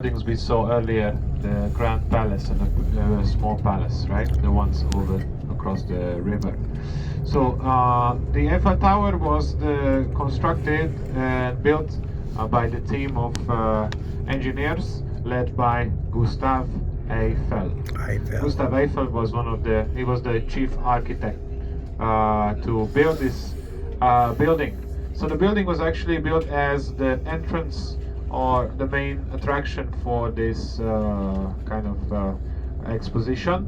buildings we saw earlier, the Grand Palace and the small palace, right? The ones over across the river. So the Eiffel Tower was constructed and built by the team of engineers led by Gustav Eiffel. Gustav Eiffel was he was the chief architect to build this building. So the building was actually built as the entrance or the main attraction for this kind of exposition.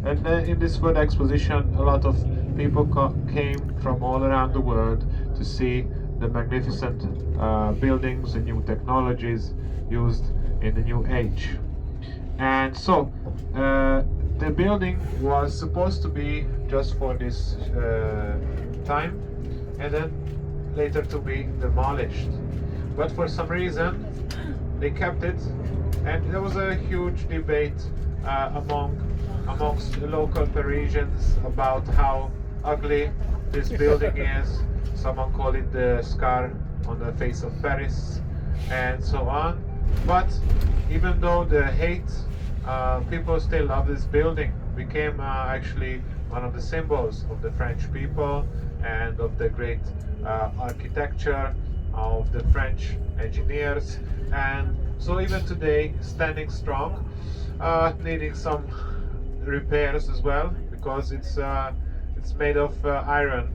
And in this world exposition, a lot of people came from all around the world to see the magnificent buildings and new technologies used in the new age. And so the building was supposed to be just for this time, and then later to be demolished. But for some reason they kept it, and there was a huge debate amongst the local Parisians about how ugly this building is. Someone called it the scar on the face of Paris, and so on. But even though the hate, people still love this building. Became actually one of the symbols of the French people and of the great architecture of the French engineers. And so even today, standing strong, needing some repairs as well, because it's made of iron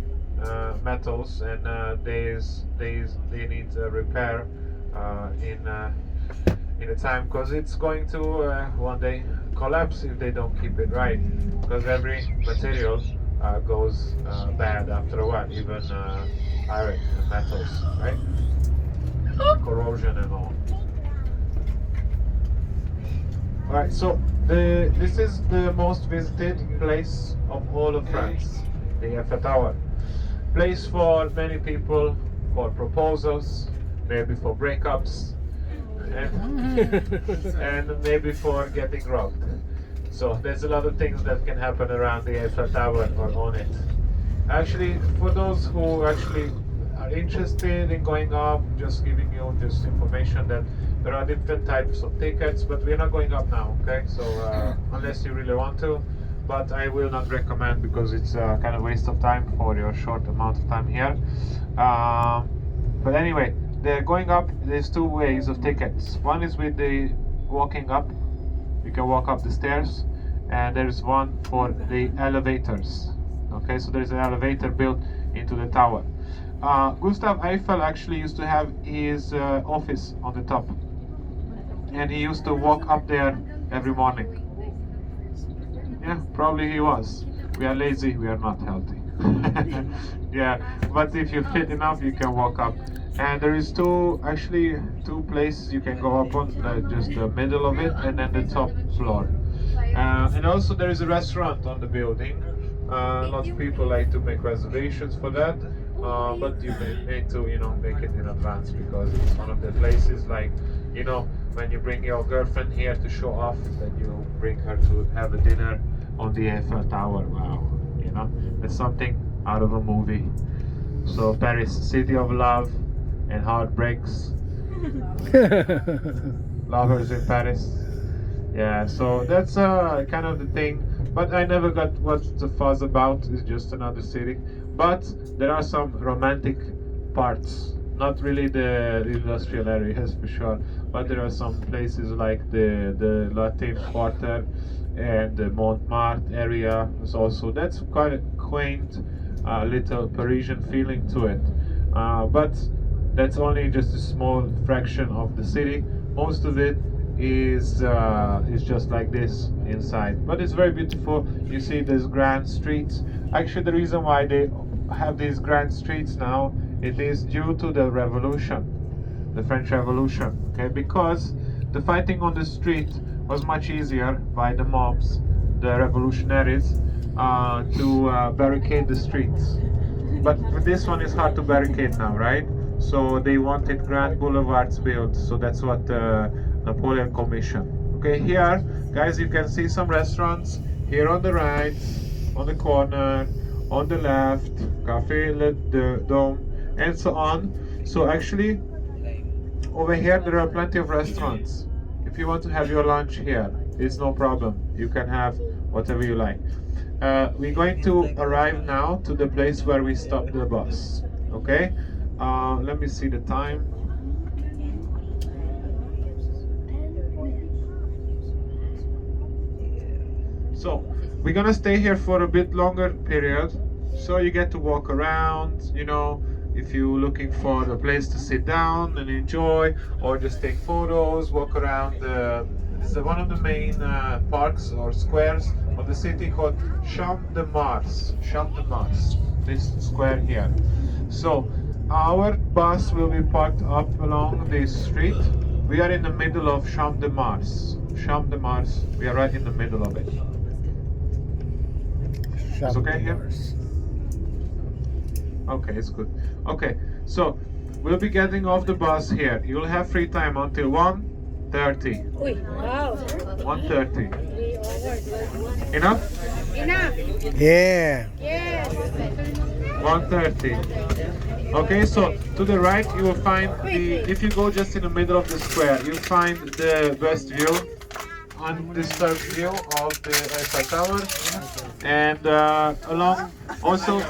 metals, and they need repair in a time, because it's going to one day collapse if they don't keep it right, because every material goes bad after a while, even iron and metals, right? Corrosion and all. Alright, so this is the most visited place of all of France, the Eiffel Tower. Place for many people, for proposals, maybe for breakups, and maybe for getting robbed. So there's a lot of things that can happen around the Eiffel Tower or on it. Actually, for those who actually are interested in going up, just giving you this information that there are different types of tickets, but we're not going up now, okay? So unless you really want to, but I will not recommend, because it's a kind of waste of time for your short amount of time here. But anyway, they're going up. There's two ways of tickets. One is with the walking up. You can walk up the stairs, and there's one for the elevators. Okay, so there's an elevator built into the tower. Gustav Eiffel actually used to have his office on the top, and he used to walk up there every morning. Yeah, probably he was. We are lazy, we are not healthy. Yeah, but if you fit enough, you can walk up. And there is two places you can go up on, just the middle of it and then the top floor. And also there is a restaurant on the building. Lots of people like to make reservations for that, but you need to, make it in advance, because it's one of the places, like, when you bring your girlfriend here to show off, that you bring her to have a dinner on the Eiffel Tower. Wow, it's something out of a movie. So Paris, city of love and heartbreaks. Lovers in Paris. Yeah, so that's kind of the thing. But I never got what's the fuss about. It's just another city. But there are some romantic parts. Not really the industrial areas for sure, but there are some places like the Latin Quarter and the Montmartre area. That's quite a quaint little Parisian feeling to it. But that's only just a small fraction of the city. Most of it is just like this inside, but it's very beautiful. You see these grand streets. Actually, the reason why they have these grand streets now, it is due to the revolution, the French Revolution. Okay, because the fighting on the street was much easier by the mobs, the revolutionaries, to barricade the streets. But with this one, it's hard to barricade now, right? So they wanted grand boulevards built. So that's what Napoleon commissioned. Okay, here, guys, you can see some restaurants here on the right, on the corner, on the left, Café Le Dôme, and so on. So actually, over here there are plenty of restaurants. if you want to have your lunch here, it's no problem. You can have whatever you like. We're going to arrive now to the place where we stop the bus. Okay? Let me see the time. So we're gonna stay here for a bit longer period, so you get to walk around, you know, if you're looking for a place to sit down and enjoy, or just take photos, walk around. It's one of the main parks or squares of the city called Champ de Mars. Champ de Mars, this square here. So our bus will be parked up along this street. We are in the middle of Champ de Mars. Champ de Mars, we are right in the middle of it. It's okay here? Okay, it's good. Okay, so we'll be getting off the bus here. You'll have free time until 1:30. Wow. 1:30. Enough? Enough. Yeah. Yes. 1:30. Okay, so to the right you will find if you go just in the middle of the square, you'll find the best view, undisturbed view of the Eiffel Tower, and along also